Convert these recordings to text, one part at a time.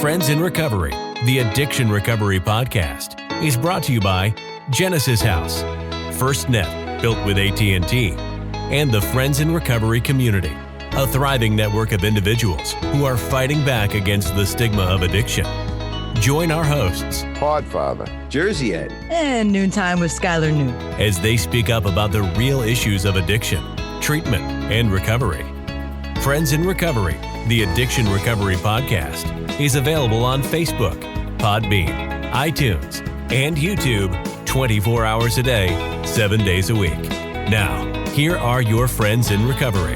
Friends in Recovery, the Addiction Recovery Podcast, is brought to you by Genesis House, FirstNet, built with AT&T, and the Friends in Recovery community, a thriving network of individuals who are fighting back against the stigma of addiction. Join our hosts, Podfather, Jersey Ed, and Noontime with Skylar Noon, as they speak up about the real issues of addiction, treatment, and recovery. Friends in Recovery, the Addiction Recovery Podcast, is available on Facebook, Podbean, iTunes, and YouTube 24 hours a day, 7 days a week. Now, here are your friends in recovery.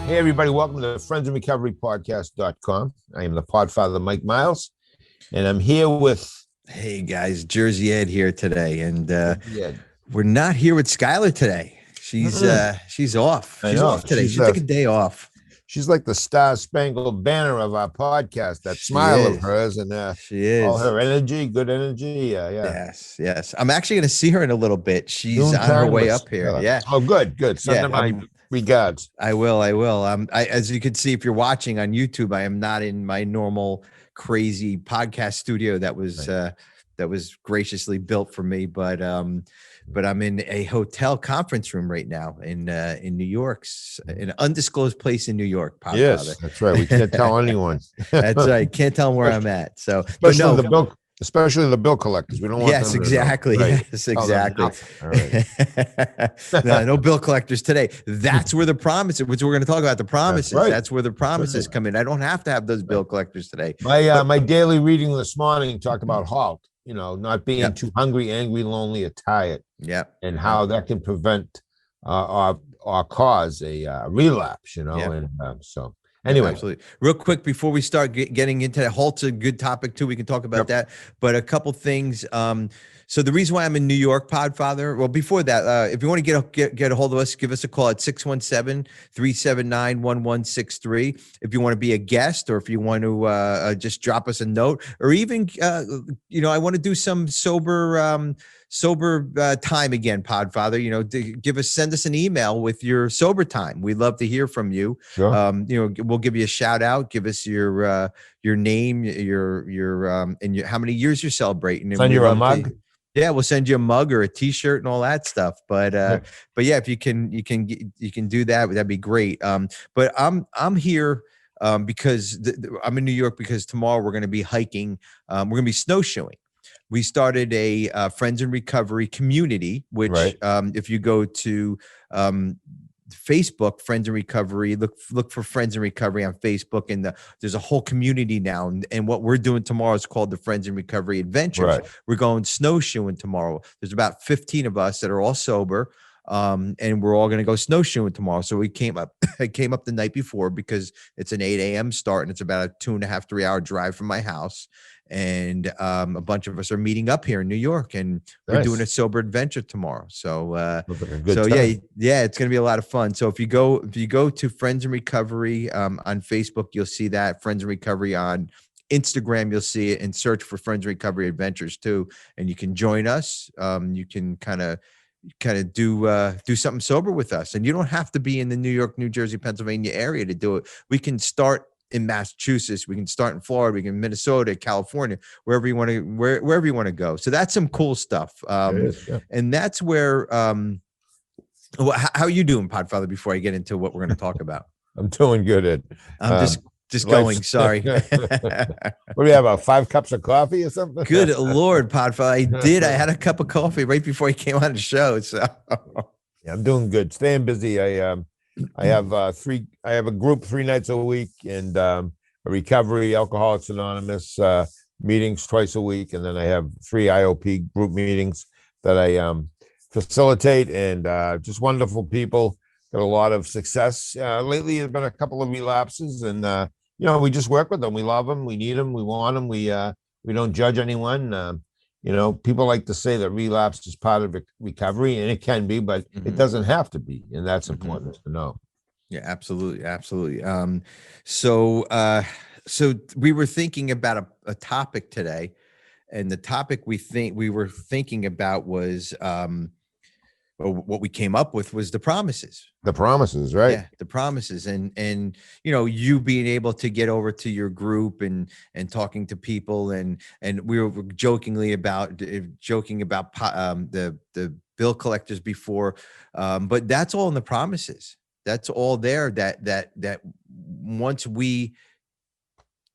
Hey, everybody. Welcome to the Friends in Recovery Podcast.com. I am the Podfather, Mike Miles, and I'm here with... Hey, guys. Jersey Ed here today, and we're not here with Skylar today. She's off. She's off today. She took a day off. She's like the star-spangled banner of our podcast, that smile of hers, and she is. All her energy, good energy. Yes. I'm actually going to see her in a little bit. She's on her way up here. Yeah. Oh, good. Send her my regards. I will. As you can see, if you're watching on YouTube, I am not in my normal crazy podcast studio that was graciously built for me, but I'm in a hotel conference room right now in New York, in an undisclosed place in New York. Yes, that's right. We can't tell anyone. That's right. Can't tell them where I'm at. So, especially the bill collectors. We don't want them exactly. To know. Right. Yes, exactly. All right. No bill collectors today. That's where the promise, which we're going to talk about the promises. That's right. That's where the promises come in. I don't have to have those bill collectors today. My daily reading this morning talked about HALT. Not being too hungry, angry, lonely, or tired. Yeah. And how that can prevent or cause a relapse, And so anyway. Absolutely. Real quick, before we start getting into that, HALT's a good topic too. We can talk about that, but a couple things. So the reason why I'm in New York, Podfather, well, before that, if you want to get a hold of us, give us a call at 617-379-1163. If you want to be a guest, or if you want to just drop us a note, or even, I want to do some sober time again, Podfather, send us an email with your sober time. We'd love to hear from you. Sure. We'll give you a shout out, give us your name, and how many years you're celebrating. Send you a mug. Yeah, we'll send you a mug or a T-shirt and all that stuff. But yeah, if you can do that, that'd be great. But I'm here because I'm in New York because tomorrow we're going to be hiking. We're going to be snowshoeing. We started a Friends in Recovery community, which if you go to Facebook, Friends in Recovery, look for Friends in Recovery on Facebook, and there's a whole community now. And what we're doing tomorrow is called the Friends in Recovery Adventures. Right. We're going snowshoeing tomorrow. There's about 15 of us that are all sober. And we're all going to go snowshoeing tomorrow. So I came up the night before because it's an 8 a.m. start, and it's about a 2.5, 3 hour drive from my house. And a bunch of us are meeting up here in New York, and we're doing a sober adventure tomorrow. So, yeah, it's going to be a lot of fun. So if you go to Friends in Recovery on Facebook, you'll see that. Friends in Recovery on Instagram, you'll see it, and search for Friends in Recovery Adventures too. And you can join us. You can kind of do something sober with us, and you don't have to be in the New York, New Jersey, Pennsylvania area to do it. We can start in Massachusetts, we can start in Florida, we can in Minnesota, California, wherever you want to go. So that's some cool stuff. And that's where how are you doing, Podfather, before I get into what we're going to talk about? I'm doing good, Ed. I'm just going. Sorry. What do you have, about 5 cups of coffee or something? Good Lord, Podfather. I had a cup of coffee right before he came on the show. So yeah, I'm doing good. Staying busy. I have a group 3 nights a week, and a recovery Alcoholics Anonymous meetings twice a week, and then I have 3 IOP group meetings that I facilitate, and just wonderful people. Got a lot of success lately. There's been a couple of relapses, and we just work with them. We love them. We need them. We want them. We don't judge anyone. People like to say that relapse is part of recovery, and it can be, but it doesn't have to be. And that's important to know. Yeah, absolutely. Absolutely. So we were thinking about a topic today, and the topic we were thinking about was what we came up with was the promises. The promises, right? Yeah, the promises, and you being able to get over to your group and talking to people, and we were joking about the bill collectors before, but that's all in the promises. That's all there. That once we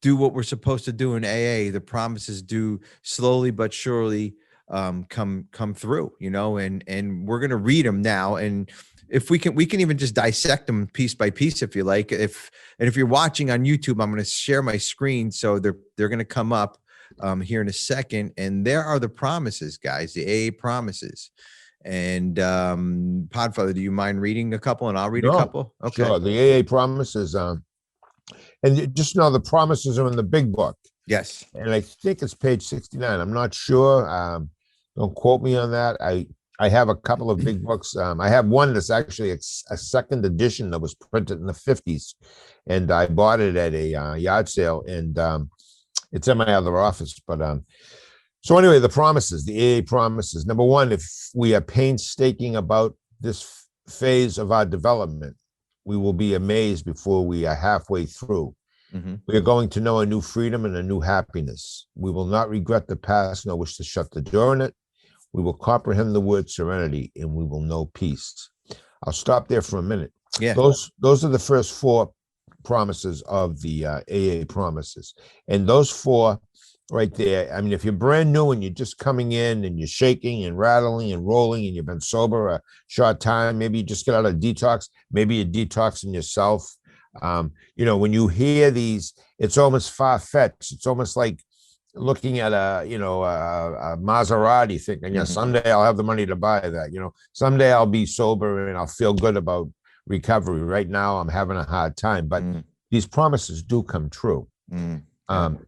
do what we're supposed to do in AA, the promises do slowly but surely come through, and we're going to read them now. And if we can even just dissect them piece by piece, if you like. If you're watching on YouTube, I'm going to share my screen. So they're going to come up here in a second. And there are the promises, guys, the AA promises. And Podfather, do you mind reading a couple, and I'll read a couple? Okay. Sure. The AA promises, and just know the promises are in the big book. Yes. And I think it's page 69. I'm not sure. Don't quote me on that. I have a couple of big books. I have one that's actually a second edition that was printed in the 50s, and I bought it at a yard sale, and it's in my other office. But so anyway, the promises, the AA promises. Number one, if we are painstaking about this phase of our development, we will be amazed before we are halfway through. Mm-hmm. We are going to know a new freedom and a new happiness. We will not regret the past, nor wish to shut the door on it. We will comprehend the word serenity, and we will know peace. I'll stop there for a minute. Yeah. Those are the first four promises of the AA promises. And those four right there, I mean, if you're brand new and you're just coming in and you're shaking and rattling and rolling and you've been sober a short time, maybe you just get out of detox, maybe you're detoxing yourself. When you hear these, it's almost far-fetched. It's almost like looking at a Maserati, thinking, someday I'll have the money to buy that. Someday I'll be sober and I'll feel good about recovery. Right now, I'm having a hard time, but these promises do come true.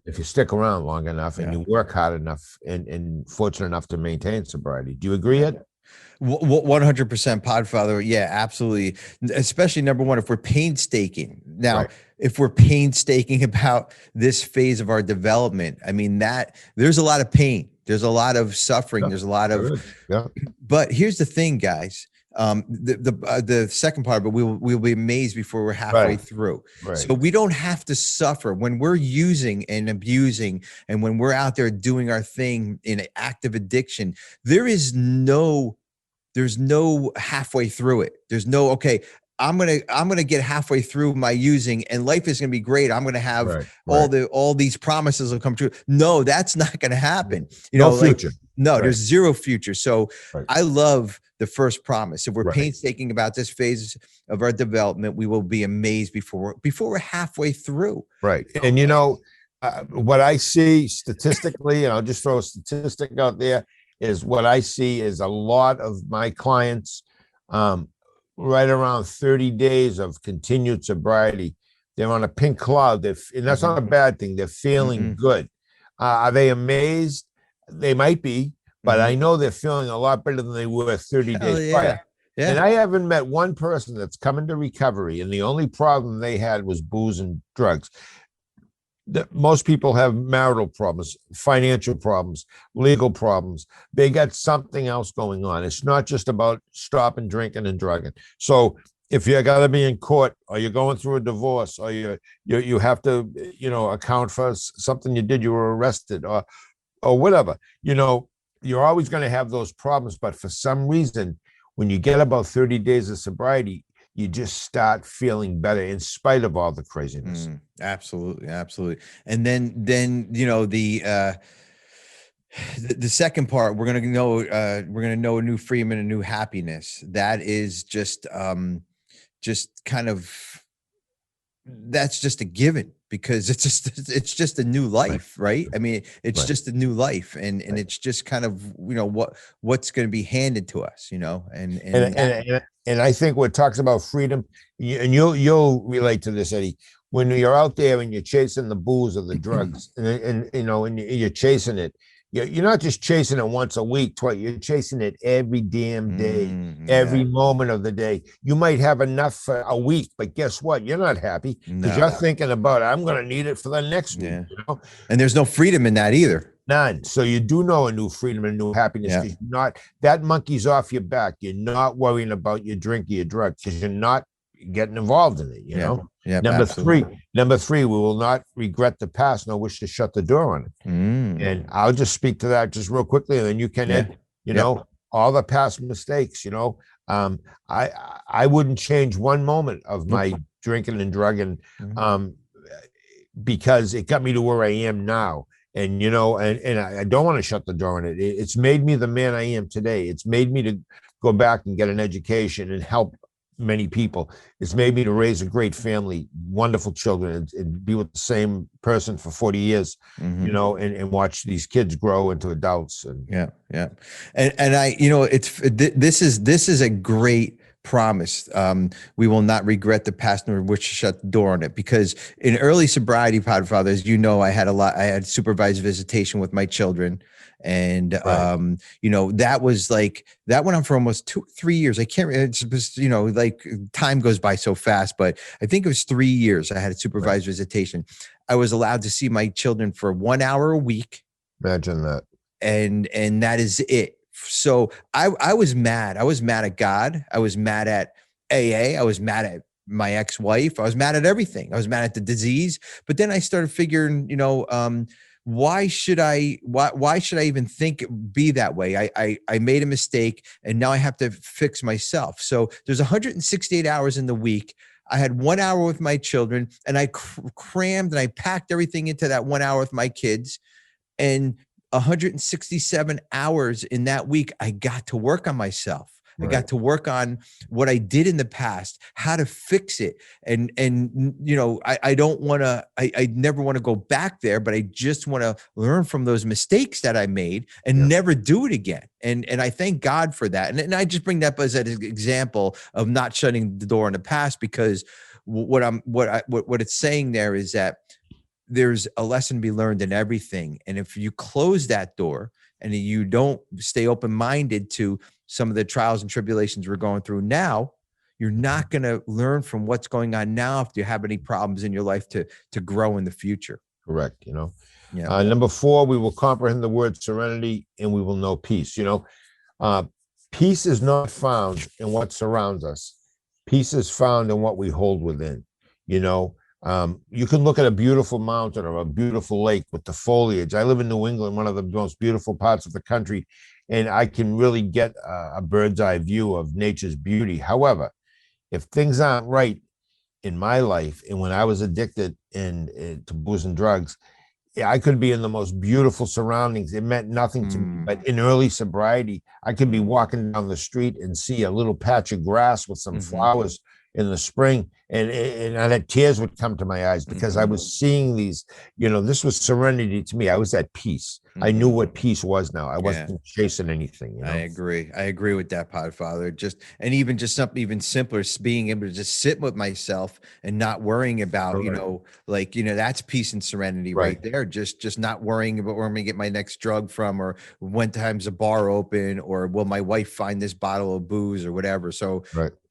If you stick around long enough and you work hard enough and fortunate enough to maintain sobriety. Do you agree, Ed? 100% Podfather. Yeah, absolutely. Especially number one, if we're painstaking. Now, Right. If we're painstaking about this phase of our development, I mean, that there's a lot of pain. There's a lot of suffering. There's a lot of, but here's the thing, guys. The second part, but we'll be amazed before we're halfway through. Right. So we don't have to suffer when we're using and abusing, and when we're out there doing our thing in an active addiction. There's no halfway through it. There's no, okay, I'm gonna get halfway through my using and life is gonna be great. I'm gonna have all these promises will come true. No, that's not gonna happen. No future. There's zero future. So I love the first promise. If we're painstaking about this phase of our development, we will be amazed before we're halfway through. Right. And what I see statistically, and I'll just throw a statistic out there, is what I see is a lot of my clients, right around 30 days of continued sobriety, they're on a pink cloud. And that's not a bad thing. They're feeling good. Are they amazed? They might be, but I know they're feeling a lot better than they were 30 days prior. Yeah. And I haven't met one person that's come into recovery and the only problem they had was booze and drugs. Most people have marital problems, financial problems, legal problems. They got something else going on. It's not just about stopping drinking and drugging. So if you got to be in court, or you're going through a divorce, or you have to account for something you did, you were arrested, or whatever, you're always going to have those problems. But for some reason, when you get about 30 days of sobriety, you just start feeling better in spite of all the craziness. Absolutely. And then the second part, we're going to know a new freedom and a new happiness. That is just kind of, that's just a given, because it's just a new life, right? I mean, it's just a new life, and it's just kind of what's going to be handed to us, and I think what talks about freedom, and you'll relate to this, Eddie. When you're out there and you're chasing the booze or the drugs, and you're chasing it, you're not just chasing it once a week, twice. You're chasing it every damn day, every moment of the day. You might have enough for a week, but guess what? You're not happy because you're thinking about it. I'm going to need it for the next week. And there's no freedom in that either. None. So you do know a new freedom and a new happiness. Yeah. 'Cause you're not, that monkey's off your back. You're not worrying about your drink or your drug because you're not getting involved in it, you Yeah. know? Yeah. Number Absolutely. three, we will not regret the past nor wish to shut the door on it. Mm. And I'll just speak to that just real quickly, and then you can, Yeah. Ed, all the past mistakes, I wouldn't change one moment of my drinking and drugging, because it got me to where I am now. And, and I don't want to shut the door on it. It's made me the man I am today. It's made me to go back and get an education and help many people. It's made me to raise a great family, wonderful children, and be with the same person for 40 years, and watch these kids grow into adults. And yeah. And I, this is a great promise. We will not regret the past nor wish to shut the door on it, because in early sobriety, Podfather, as you know, I had supervised visitation with my children. And, that was like, that went on for almost 2-3 years. I can't, like time goes by so fast, but I think it was 3 years. I had a supervised visitation. I was allowed to see my children for 1 hour a week. Imagine that. And that is it. So I was mad. I was mad at God. I was mad at AA. I was mad at my ex-wife. I was mad at everything. I was mad at the disease. But then I started figuring, why should I even be that way? I made a mistake, and now I have to fix myself. So there's 168 hours in the week. I had 1 hour with my children, and I crammed and I packed everything into that 1 hour with my kids. And 167 hours in that week, I got to work on myself. Right. I got to work on what I did in the past, how to fix it. And I don't want to, I never want to go back there, but I just want to learn from those mistakes that I made and never do it again. And I thank God for that. And I just bring that up as an example of not shutting the door on the past, because what it's saying there is that there's a lesson to be learned in everything. And if you close that door and you don't stay open-minded to some of the trials and tribulations we're going through now, you're not going to learn from what's going on now if you have any problems in your life to grow in the future. Correct. Number 4, we will comprehend the word serenity, and we will know peace. Peace is not found in what surrounds us. Peace is found in what we hold within. You can look at a beautiful mountain or a beautiful lake with the foliage. I live in New England, one of the most beautiful parts of the country, and I can really get a bird's eye view of nature's beauty. However, if things aren't right in my life, and when I was addicted to booze and drugs, I could be in the most beautiful surroundings. It meant nothing to me. But in early sobriety, I could be walking down the street and see a little patch of grass with some flowers in the spring, and that tears would come to my eyes because I was seeing these, this was serenity to me. I was at peace. I knew what peace was now. I wasn't chasing anything. I agree with that, Podfather. Even something even simpler is being able to just sit with myself and not worrying about, that's peace and serenity right there. Just not worrying about where I'm gonna get my next drug from, or when time's a bar open, or will my wife find this bottle of booze or whatever. So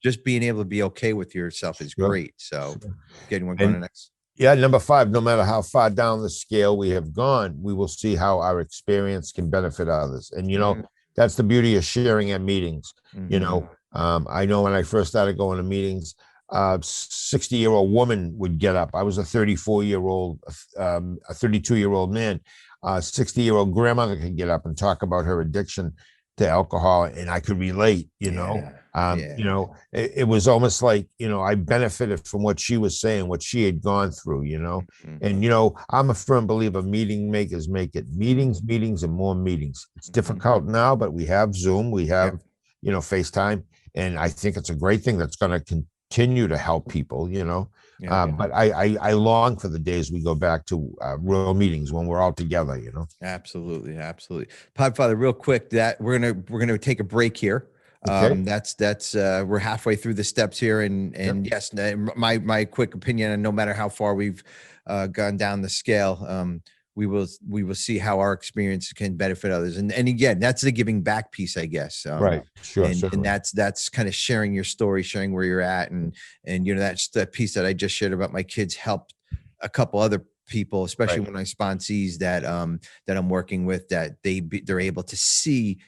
just being able to be okay with yourself is great. So getting one going next. Yeah, number 5, no matter how far down the scale we have gone, we will see how our experience can benefit others. And, that's the beauty of sharing at meetings. I know when I first started going to meetings, 60-year-old woman would get up. I was a 34-year-old, a 32-year-old man. 60-year-old grandmother could get up and talk about her addiction to alcohol, and I could relate, it was almost like, I benefited from what she was saying, what she had gone through, and, I'm a firm believer meeting makers make it. Meetings, and more meetings. It's difficult now, but we have Zoom, we have, FaceTime, and I think it's a great thing that's going to continue to help people, but I long for the days we go back to real meetings when we're all together, Absolutely. Podfather, real quick, that we're gonna take a break here. Okay. That's we're halfway through the steps here, and yes, my quick opinion, and no matter how far we've gone down the scale, we will see how our experience can benefit others. And again, that's the giving back piece, I guess. Right. Sure. And that's kind of sharing your story, sharing where you're at. And that's the piece that I just shared about my kids helped a couple other people, especially when I sponsees that I'm working with, that they're able to see,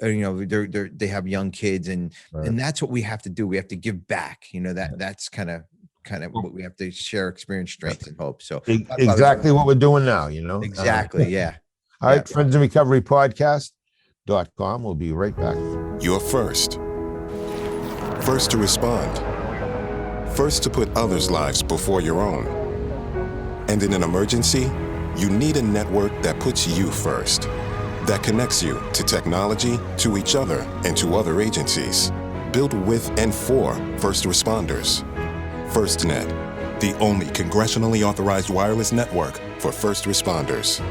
they have young kids, and that's what we have to do. We have to give back. That's kind of what we have to share: experience, strength, and hope. So exactly what we're doing now. Exactly. Yeah. All right. Friends in Recovery Podcast.com. We'll be right back. You're first. First to respond. First to put others' lives before your own. And in an emergency, you need a network that puts you first, that connects you to technology, to each other, and to other agencies. Built with and for first responders. FirstNet, the only congressionally authorized wireless network for first responders.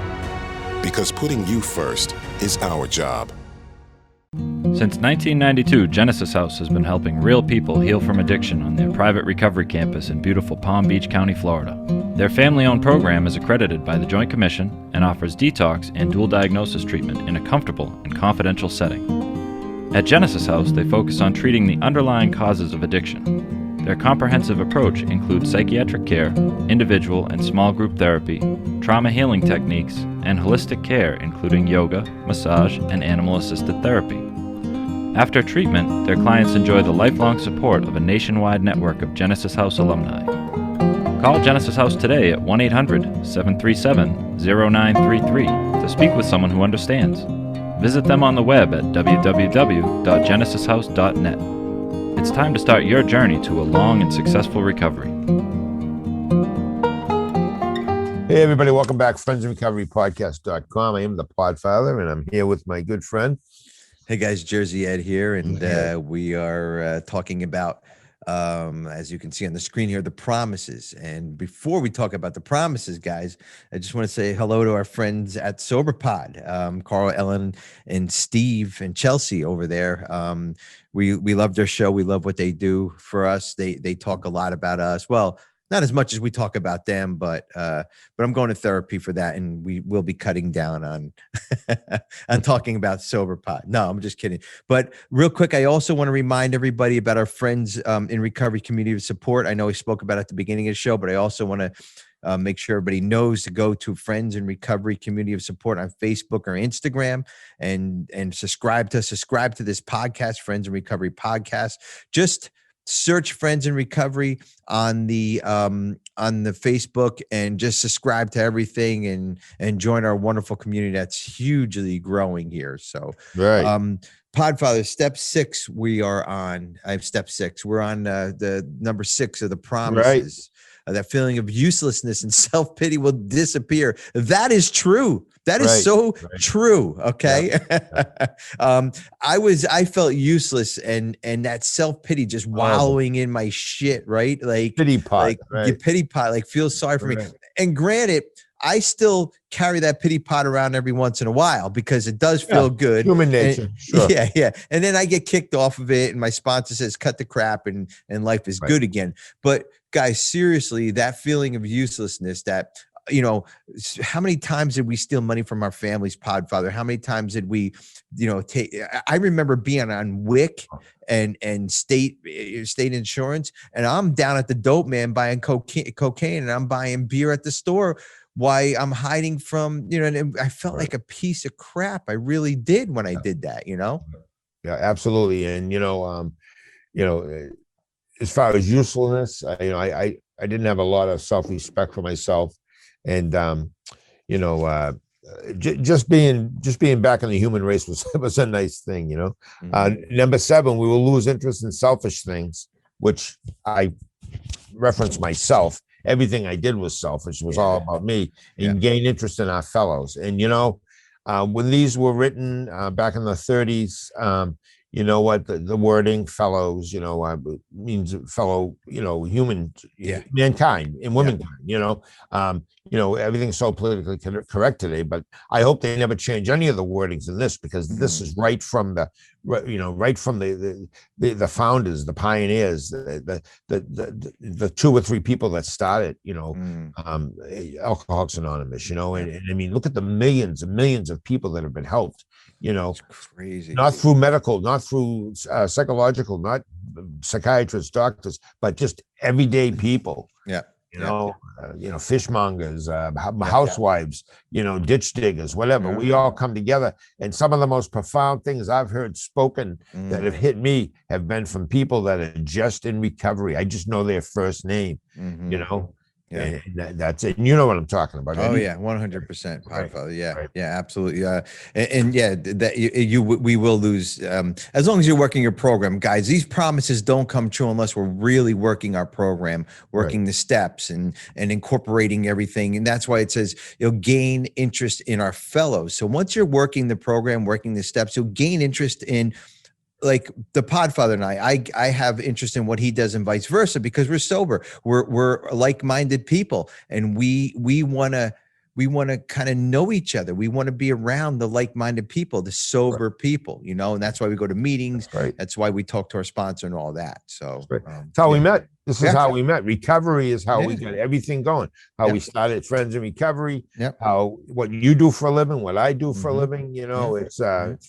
Because putting you first is our job. Since 1992, Genesis House has been helping real people heal from addiction on their private recovery campus in beautiful Palm Beach County, Florida. Their family-owned program is accredited by the Joint Commission and offers detox and dual diagnosis treatment in a comfortable and confidential setting. At Genesis House, they focus on treating the underlying causes of addiction. Their comprehensive approach includes psychiatric care, individual and small group therapy, trauma healing techniques, and holistic care including yoga, massage, and animal-assisted therapy. After treatment, their clients enjoy the lifelong support of a nationwide network of Genesis House alumni. Call Genesis House today at 1-800-737-0933 to speak with someone who understands. Visit them on the web at www.genesishouse.net. It's time to start your journey to a long and successful recovery. Hey, everybody. Welcome back. Friends in Recovery Podcast.com. I am the Podfather, and I'm here with my good friend. Hey, guys. Jersey Ed here, and we are talking about, as you can see on the screen here, the promises. And before we talk about the promises, guys, I just want to say hello to our friends at SoberPod, Carl, Ellen, and Steve, and Chelsea over there. We love their show. We love what they do for us. They talk a lot about us. Well, not as much as we talk about them, but I'm going to therapy for that, and we will be cutting down on on talking about SoberPod. No, I'm just kidding. But real quick, I also want to remind everybody about our friends in recovery community of support. I know we spoke about it at the beginning of the show, but I also want to make sure everybody knows to go to Friends in Recovery Community of Support on Facebook or Instagram, and subscribe to this podcast, Friends in Recovery Podcast. Just search Friends in Recovery on the Facebook, and just subscribe to everything, and join our wonderful community that's hugely growing here. So Podfather, step 6, we are on. I have step 6. We're on the number 6 of the promises. That feeling of uselessness and self-pity will disappear. That is true. That is so true. Okay. Yeah. I felt useless, and that self-pity just wallowing in my shit. Right. Like pity pot, pity pot, like feel sorry for me. And granted, I still carry that pity pot around every once in a while because it does feel good. Human nature. Sure. Yeah. And then I get kicked off of it, and my sponsor says, cut the crap, and life is good again. But guys, seriously, that feeling of uselessness, that, how many times did we steal money from our families, Podfather? How many times did we, take? I remember being on WIC and state insurance, and I'm down at the dope man buying cocaine, and I'm buying beer at the store. Why I'm hiding from, and I felt like a piece of crap. I really did when I did that, Yeah, absolutely. And, as far as usefulness, I didn't have a lot of self-respect for myself, and just being back in the human race was a nice thing. Number 7, we will lose interest in selfish things, which I reference myself. Everything I did was selfish. It was all about me, and gain interest in our fellows. And when these were written back in the 30s, you know what, the wording fellows, means fellow, human, mankind and womankind, everything's so politically correct today, but I hope they never change any of the wordings in this, because this is right from the founders, the pioneers, the 2 or 3 people that started, Alcoholics Anonymous, and I mean, look at the millions and millions of people that have been helped. It's crazy. Not through medical, not through psychological, not psychiatrists, doctors, but just everyday people. fishmongers, housewives, ditch diggers, whatever. We all come together. And some of the most profound things I've heard spoken that have hit me have been from people that are just in recovery. I just know their first name, Yeah. And that's it. And you know what I'm talking about. Oh Eddie? yeah, 100%, Podfather. Right. Yeah, Right. yeah, absolutely. And yeah, that we will lose as long as you're working your program, guys. These promises don't come true unless we're really working our program, working the steps, and incorporating everything. And that's why it says you'll gain interest in our fellows. So once you're working the program, working the steps, you'll gain interest in. Like the Podfather and I have interest in what he does and vice versa because we're sober. We're like-minded people, and we want to kind of know each other. We want to be around the like-minded people, the sober people, and that's why we go to meetings. That's why we talk to our sponsor and all that. So that's how we met. This is how we met. Recovery is how we got everything going. How we started Friends in Recovery. How what you do for a living, what I do for a living. It's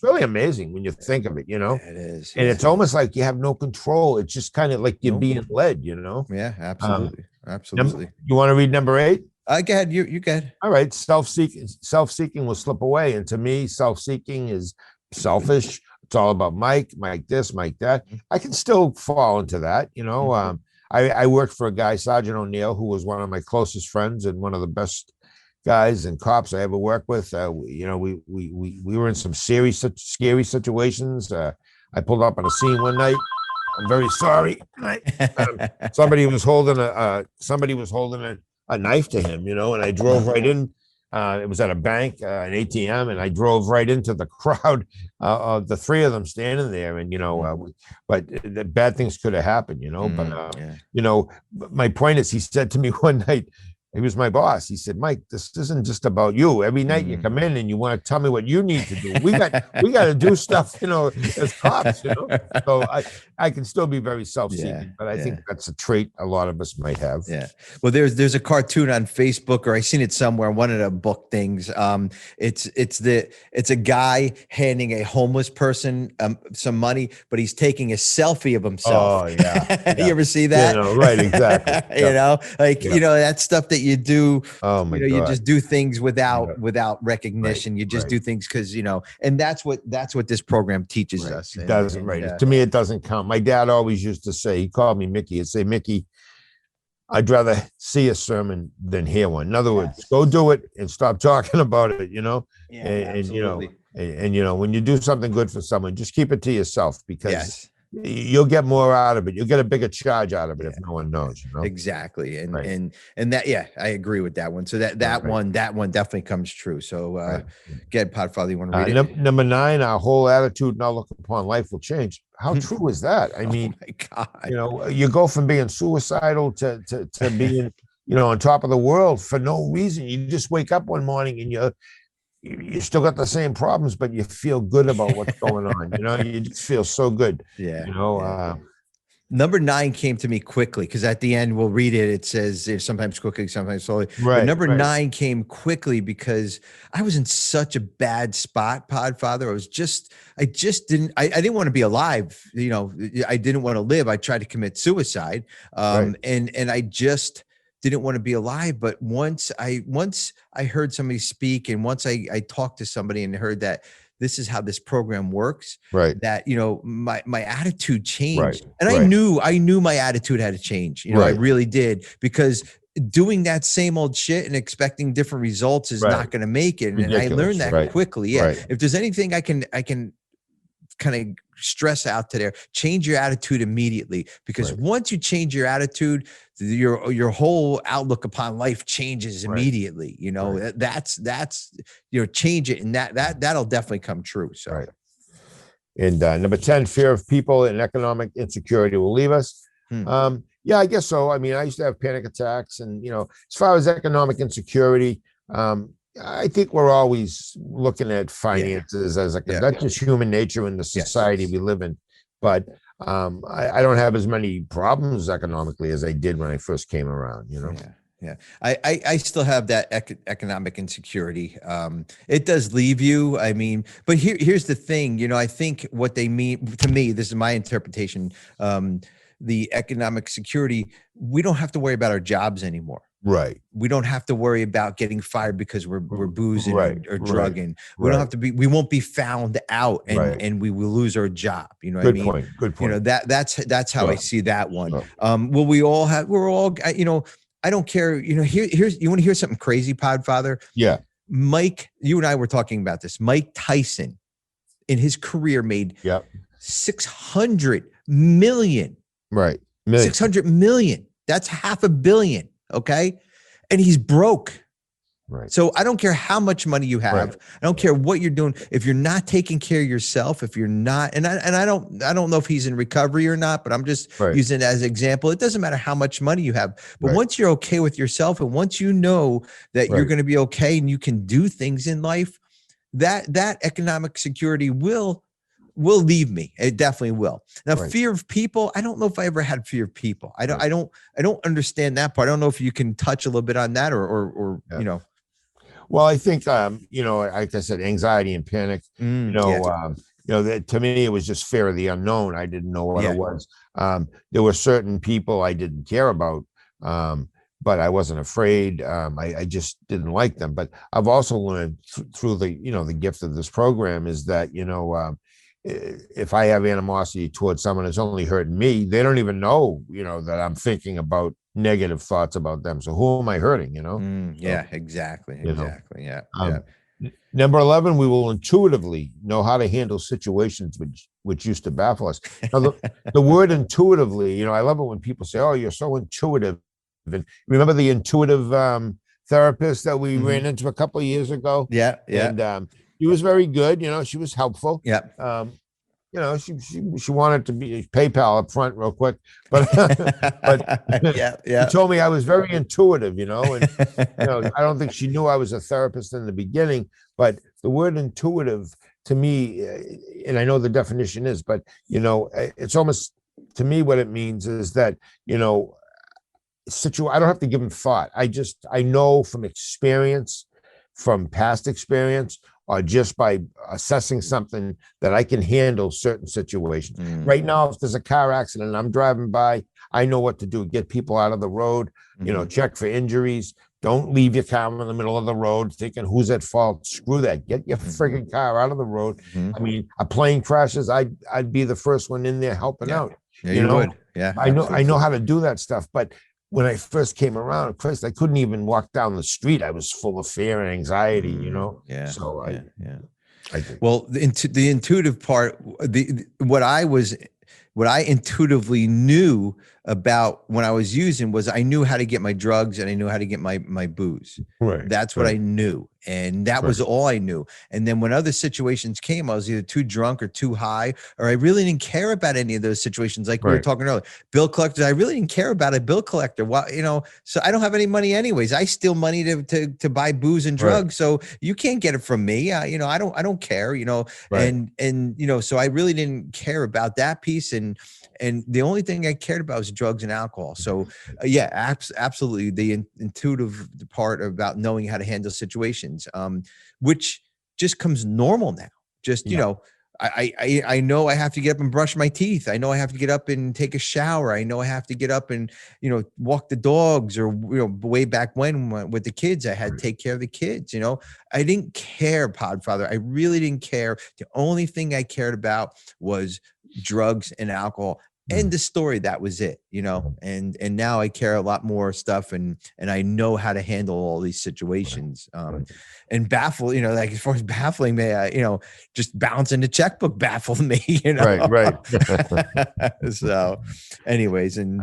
really amazing when you think of it. It is, and it's almost like you have no control. It's just kind of like you're being led. Yeah, absolutely. You want to read number 8? Go ahead. You go ahead. All right. Self-seeking will slip away, and to me, self-seeking is selfish. It's all about Mike this, Mike that. I can still fall into that. I worked for a guy, Sergeant O'Neill, who was one of my closest friends and one of the best guys and cops I ever worked with. We were in some scary situations. I pulled up on a scene one night. I'm very sorry. Somebody was holding a knife to him, and I drove right in. It was at a bank, an ATM, and I drove right into the crowd of the three of them standing there. And, but the bad things could have happened, but, my point is, he said to me one night, he was my boss. He said, Mike, this isn't just about you. Every night you come in and you want to tell me what you need to do. We got to do stuff, as cops, So I can still be very self-seeking, but I think that's a trait a lot of us might have. Yeah. Well, there's a cartoon on Facebook, or I seen it somewhere, one of the book things. It's a guy handing a homeless person some money, but he's taking a selfie of himself. Oh yeah. You ever see that? Right. Exactly. That stuff that you do. Oh my God. You just do things without recognition. You just do things because and that's what this program teaches us. It doesn't. To me, it doesn't count. My dad always used to say, he called me Mickey. He'd say, Mickey, I'd rather see a sermon than hear one. In other words, go do it and stop talking about it. And when you do something good for someone, just keep it to yourself, because you'll get more out of it. You'll get a bigger charge out of it if no one knows. Exactly. And that, I agree with that one. So that one definitely comes true. So get Podfather, you want to read it? Number 9, our whole attitude and outlook upon life will change. How true is that? I mean, oh my God. You go from being suicidal to being, on top of the world for no reason. You just wake up one morning and you still got the same problems, but you feel good about what's going on. You just feel so good. Number 9 came to me quickly, because at the end we'll read it. It says sometimes quickly, sometimes slowly. Right. But number 9 came quickly because I was in such a bad spot, Podfather. I didn't want to be alive. I didn't want to live. I tried to commit suicide. And I just didn't want to be alive. But once I heard somebody speak, and once I talked to somebody and heard that this is how this program works, that, my attitude changed. And I knew my attitude had to change. I really did, because doing that same old shit and expecting different results is not going to make it. And I learned that quickly. If there's anything I can kind of stress out to there, change your attitude immediately, because once you change your attitude, your whole outlook upon life changes immediately. That's change it, and that'll definitely come true. So And number 10, fear of people and economic insecurity will leave us. Yeah, I guess so. I mean, I used to have panic attacks, and as far as economic insecurity, I think we're always looking at finances as that's just human nature in the society we live in. But I don't have as many problems economically as I did when I first came around. I still have that economic insecurity. It does leave you. I mean, but here's the thing. I think what they mean to me, this is my interpretation. The economic security, we don't have to worry about our jobs anymore. Right. We don't have to worry about getting fired because we're boozing Right, or right, drugging. We don't have to be, we won't be found out and we will lose our job. You know what I Good mean? point. Good You know, point. that's how I Sure. see that one. Sure. Well, we're all, you know, I don't care. You know, here's, you want to hear something crazy, Podfather? Yeah. Mike, you and I were talking about this. Mike Tyson in his career made Yeah. 600 million. Right. 600 million. That's $500 million. Okay. And he's broke. Right. So I don't care how much money you have. Right. I don't care what you're doing. If you're not taking care of yourself, if you're not, and I don't know if he's in recovery or not, but I'm just using it as an example. It doesn't matter how much money you have, but once you're okay with yourself and once you know that you're going to be okay and you can do things in life, that economic security will leave me. It definitely will. Now, fear of people. I don't know if I ever had fear of people. I don't understand that part. I don't know if you can touch a little bit on that or you know. Well, I think, you know, like I said, anxiety and panic, you know, that to me, it was just fear of the unknown. I didn't know what it was. There were certain people I didn't care about, but I wasn't afraid. I just didn't like them. But I've also learned through the, you know, the gift of this program is that, you know, if I have animosity towards someone that's only hurting me, they don't even know, you know, that I'm thinking about negative thoughts about them. So who am I hurting, you know? Yeah, exactly. Exactly. Yeah. Number 11, we will intuitively know how to handle situations which used to baffle us. Now, the word intuitively, you know, I love it when people say, oh, you're so intuitive. And remember the intuitive therapist that we ran into a couple of years ago? Yeah. And she was very good. You know, she was helpful. Yeah. You know, she wanted to be PayPal up front real quick, but she told me I was very intuitive, you know, and you know, I don't think she knew I was a therapist in the beginning, but the word intuitive to me, and I know the definition is, but you know, it's almost to me what it means is that, you know, I don't have to give them thought. I know from experience, from past experience, or just by assessing something that I can handle certain situations. Right now, if there's a car accident and I'm driving by, I know what to do. Get people out of the road, you know, check for injuries. Don't leave your car in the middle of the road thinking who's at fault. Screw that. Get your friggin' car out of the road. I mean, a plane crashes, I'd be the first one in there helping out. Yeah, you know? Would. Yeah, I know how to do that stuff, but when I first came around, Chris, I couldn't even walk down the street. I was full of fear and anxiety, you know? Yeah. So I think. Well, the intuitive part, what I intuitively knew about when I was using was I knew how to get my drugs and I knew how to get my booze. Right. That's what I knew. And that was all I knew. And then when other situations came, I was either too drunk or too high, or I really didn't care about any of those situations. Like we were talking earlier, bill collectors, I really didn't care about a bill collector. Well, you know, so I don't have any money anyways. I steal money to buy booze and drugs. So you can't get it from me. You know, I don't care, you know, and, you know, so I really didn't care about that piece. And the only thing I cared about was drugs and alcohol. So absolutely. The intuitive part about knowing how to handle situations, which just comes normal now. Just, you know, I know I have to get up and brush my teeth. I know I have to get up and take a shower. I know I have to get up and, you know, walk the dogs, or, you know, way back when with the kids, I had to take care of the kids. You know, I didn't care, Podfather. I really didn't care. The only thing I cared about was drugs and alcohol. End the story. That was it, you know, and now I care a lot more stuff, and I know how to handle all these situations, and baffle, you know, like as far as baffling me, you know, just bouncing the checkbook baffled me, you know, right. So anyways, and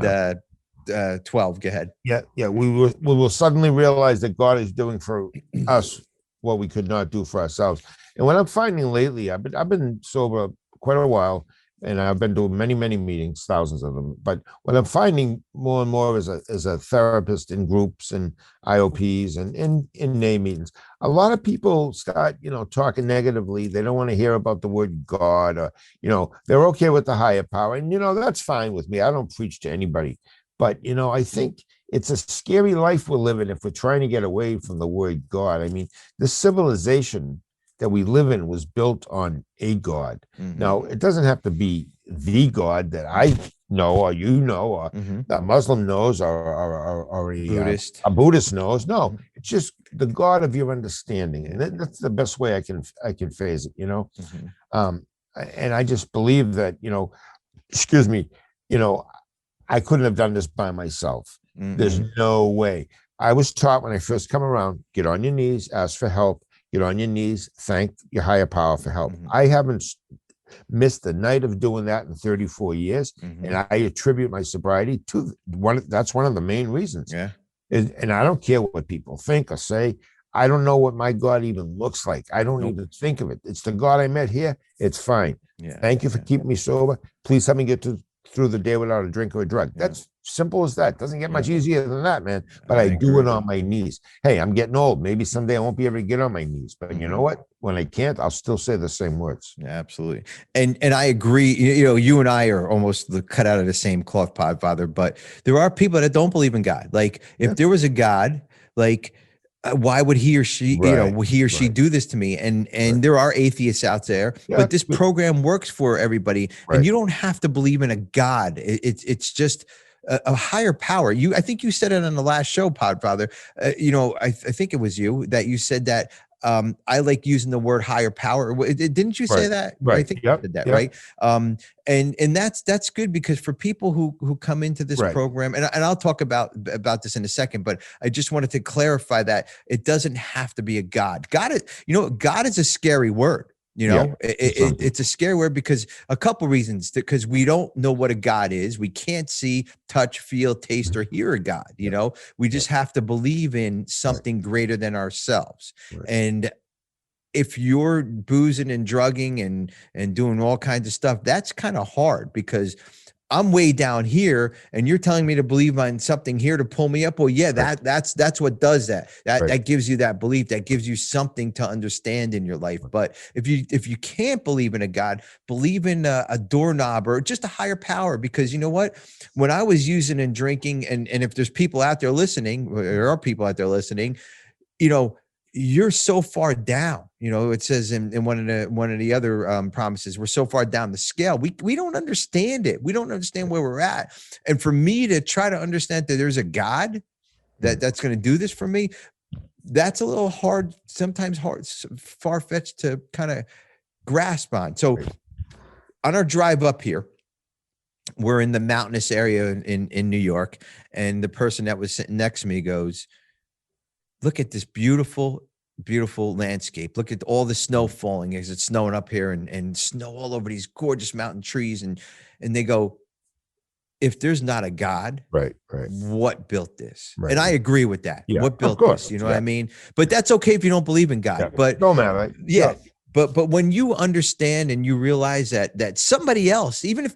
12, go ahead. Yeah. We will suddenly realize that God is doing for us what we could not do for ourselves. And what I'm finding lately, I've been sober quite a while, and I've been doing many, many meetings, thousands of them. But what I'm finding more and more as a therapist in groups and IOPs and in name meetings, a lot of people start, you know, talking negatively. They don't want to hear about the word God, or, you know, they're okay with the higher power. And, you know, that's fine with me. I don't preach to anybody. But, you know, I think it's a scary life we're living if we're trying to get away from the word God. I mean, this civilization that we live in was built on a God. Now, it doesn't have to be the God that I know, or you know, or a Muslim knows, or a Buddhist knows. No, it's just the God of your understanding, and that's the best way I can phrase it. And I just believe that, excuse me, I couldn't have done this by myself. There's no way. I was taught when I first come around, get on your knees, ask for help, get on your knees, thank your higher power for help. I haven't missed a night of doing that in 34 years. And I attribute my sobriety to that's one of the main reasons. Yeah. And I don't care what people think or say. I don't know what my God even looks like. I don't even think of it. It's the God I met here. It's fine. Yeah. Thank you for keeping me sober. Please help me get through the day without a drink or a drug. That's simple as that. Doesn't get much easier than that, man. But I do it on my knees. Hey, I'm getting old. Maybe someday I won't be able to get on my knees. But you know what? When I can't, I'll still say the same words. Yeah, absolutely. And I agree. You and I are almost cut out of the same cloth, Podfather. But there are people that don't believe in God. Like if there was a God, like why would he or she, she do this to me? And there are atheists out there, but this program works for everybody. And you don't have to believe in a God. It's just a higher power. I think you said it on the last show, Podfather. I think it was you that you said that. I like using the word higher power. Didn't you say that? Right. I think you said that, right? And that's good because for people who come into this program, and I'll talk about this in a second, but I just wanted to clarify that it doesn't have to be a God. God is a scary word. It's a scary word because a couple reasons. Because we don't know what a God is. We can't see, touch, feel, taste, or hear a God. We just have to believe in something greater than ourselves. And if you're boozing and drugging and doing all kinds of stuff, that's kind of hard because I'm way down here and you're telling me to believe in something here to pull me up. Well, yeah, that's what does that. That gives you that belief, that gives you something to understand in your life. But if you can't believe in a God, believe in a doorknob or just a higher power, because you know what, when I was using and drinking, and if there's people out there listening, there are people out there listening, you're so far down. It says in one of the other promises, we're so far down the scale. We don't understand it. We don't understand where we're at. And for me to try to understand that there's a God that's going to do this for me, that's a little hard, sometimes far-fetched to kind of grasp on. So on our drive up here, we're in the mountainous area in New York, and the person that was sitting next to me goes, "Look at this beautiful landscape. Look at all the snow falling as it's snowing up here and snow all over these gorgeous mountain trees." And they go, if there's not a God, what built this? And I agree with that. Yeah, what built this? You know what I mean? But that's okay if you don't believe in God. But no matter. But when you understand and you realize that somebody else, even if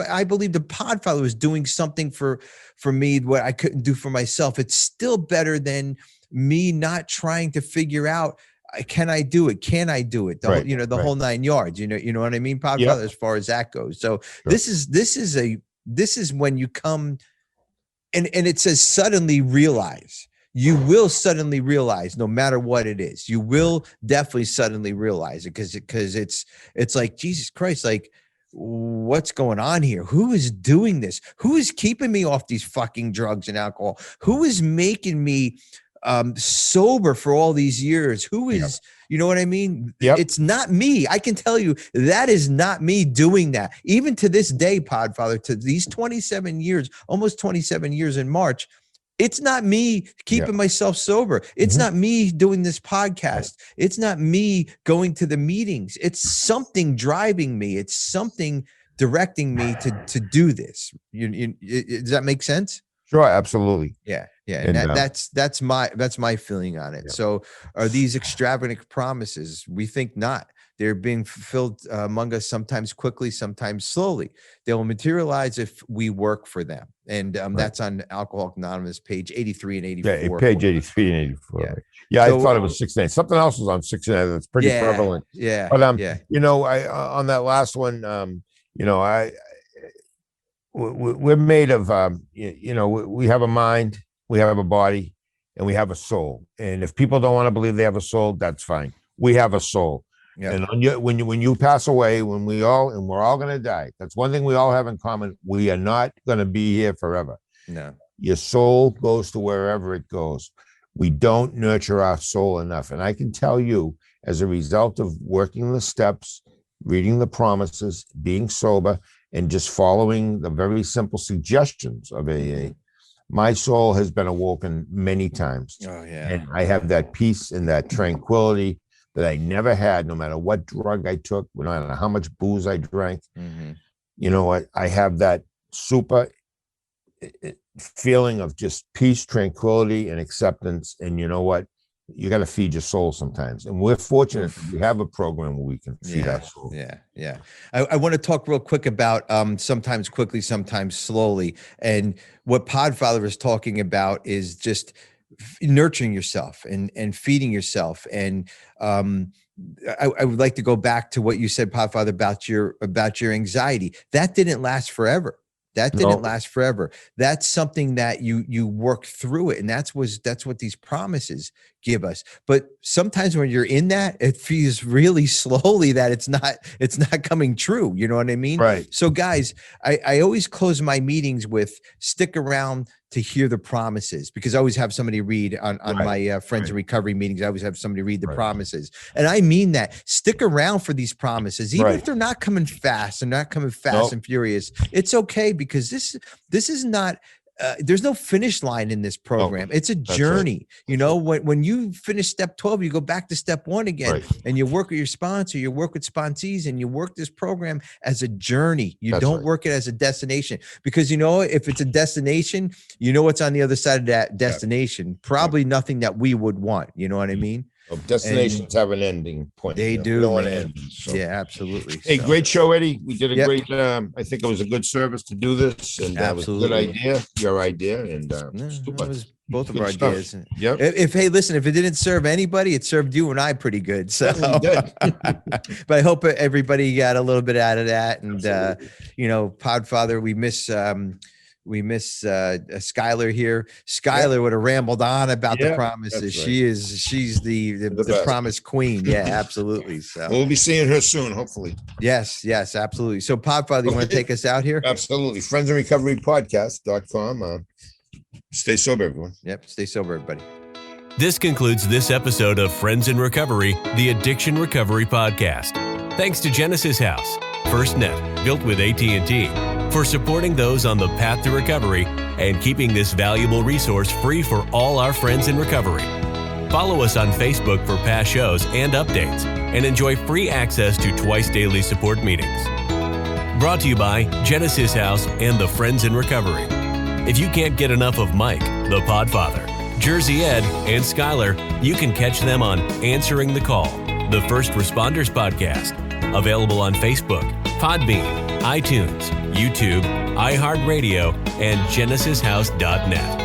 I believe the Podfather was doing something for me what I couldn't do for myself, it's still better than me not trying to figure out, can I do it? Can I do it? The whole 9 yards. You know what I mean, Podfather, as far as that goes. So this is when you come, and it says suddenly realize. You will suddenly realize, no matter what it is, you will definitely suddenly realize it because it's like, Jesus Christ, like, what's going on here? Who is doing this? Who is keeping me off these fucking drugs and alcohol? Who is making me sober for all these years? Who is, you know what I mean? It's not me. I can tell you that is not me doing that. Even to this day, Podfather, to these 27 years, almost 27 years in March, it's not me keeping myself sober. It's not me doing this podcast. It's not me going to the meetings. It's something driving me. It's something directing me to do this. Does that make sense? Sure, absolutely. Yeah. And that's my feeling on it. So are these extravagant promises? We think not. They're being fulfilled among us, sometimes quickly, sometimes slowly. They will materialize if we work for them. And that's on Alcoholics Anonymous, page 83 and 84. Yeah, page 83 and 84. Yeah, so, I thought it was 69. Something else was on 69 that's pretty prevalent. Yeah. But I on that last one, we're made of we have a mind, we have a body, and we have a soul. And if people don't want to believe they have a soul, that's fine. We have a soul. Yeah. And when you pass away, we're all going to die. That's one thing we all have in common. We are not going to be here forever. No. Your soul goes to wherever it goes. We don't nurture our soul enough. And I can tell you, as a result of working the steps, reading the promises, being sober, and just following the very simple suggestions of AA, my soul has been awoken many times. Oh, yeah. And I have that peace and that tranquility that I never had, no matter what drug I took, no matter how much booze I drank. Mm-hmm. You know what? I have that super feeling of just peace, tranquility, and acceptance. And you know what? You got to feed your soul sometimes. And we're fortunate that we have a program where we can feed our soul. Yeah. I want to talk real quick about sometimes quickly, sometimes slowly. And what Podfather is talking about is just nurturing yourself and feeding yourself. And I would like to go back to what you said, Podfather, about your anxiety. That didn't last forever. Last forever. That's something that you work through it. And that's what these promises give us. But sometimes when you're in that, it feels really slowly that it's not coming true. You know what I mean? Right. So guys, I always close my meetings with stick around to hear the promises, because I always have somebody read on my Friends in Recovery meetings. I always have somebody read the promises. And I mean that. Stick around for these promises, even if they're not coming fast and and furious. It's okay, because this is not, there's no finish line in this program. It's a journey. You know, when you finish step 12, you go back to step 1 again, and you work with your sponsor, you work with sponsees, and you work this program as a journey. You don't work it as a destination, because, you know, if it's a destination, you know what's on the other side of that destination. Probably nothing that we would want. You know what I mean? Well, destinations have an ending point. They do. We don't want to end. So. Yeah, absolutely. Hey, great show, Eddie. We did a great. I think it was a good service to do this, and that was a good idea. Your idea, and that was both of our ideas. Yep. If it didn't serve anybody, it served you and I pretty good. So, but I hope everybody got a little bit out of that. And you know, Podfather, we miss Skylar here. Skylar would have rambled on about the promises. Right. She's the promise queen. Yeah, absolutely. So we'll be seeing her soon, hopefully. Yes, absolutely. So Podfather, you want to take us out here? Absolutely. Friends in Recovery Podcast.com. Stay sober, everyone. Yep. Stay sober, everybody. This concludes this episode of Friends in Recovery, the Addiction Recovery Podcast. Thanks to Genesis House, FirstNet, built with AT&T, for supporting those on the path to recovery and keeping this valuable resource free for all our friends in recovery. Follow us on Facebook for past shows and updates, and enjoy free access to twice daily support meetings. Brought to you by Genesis House and the Friends in Recovery. If you can't get enough of Mike, the Podfather, Jersey Ed, and Skylar, you can catch them on Answering the Call, the First Responders Podcast, available on Facebook, Podbean, iTunes, YouTube, iHeartRadio, and GenesisHouse.net.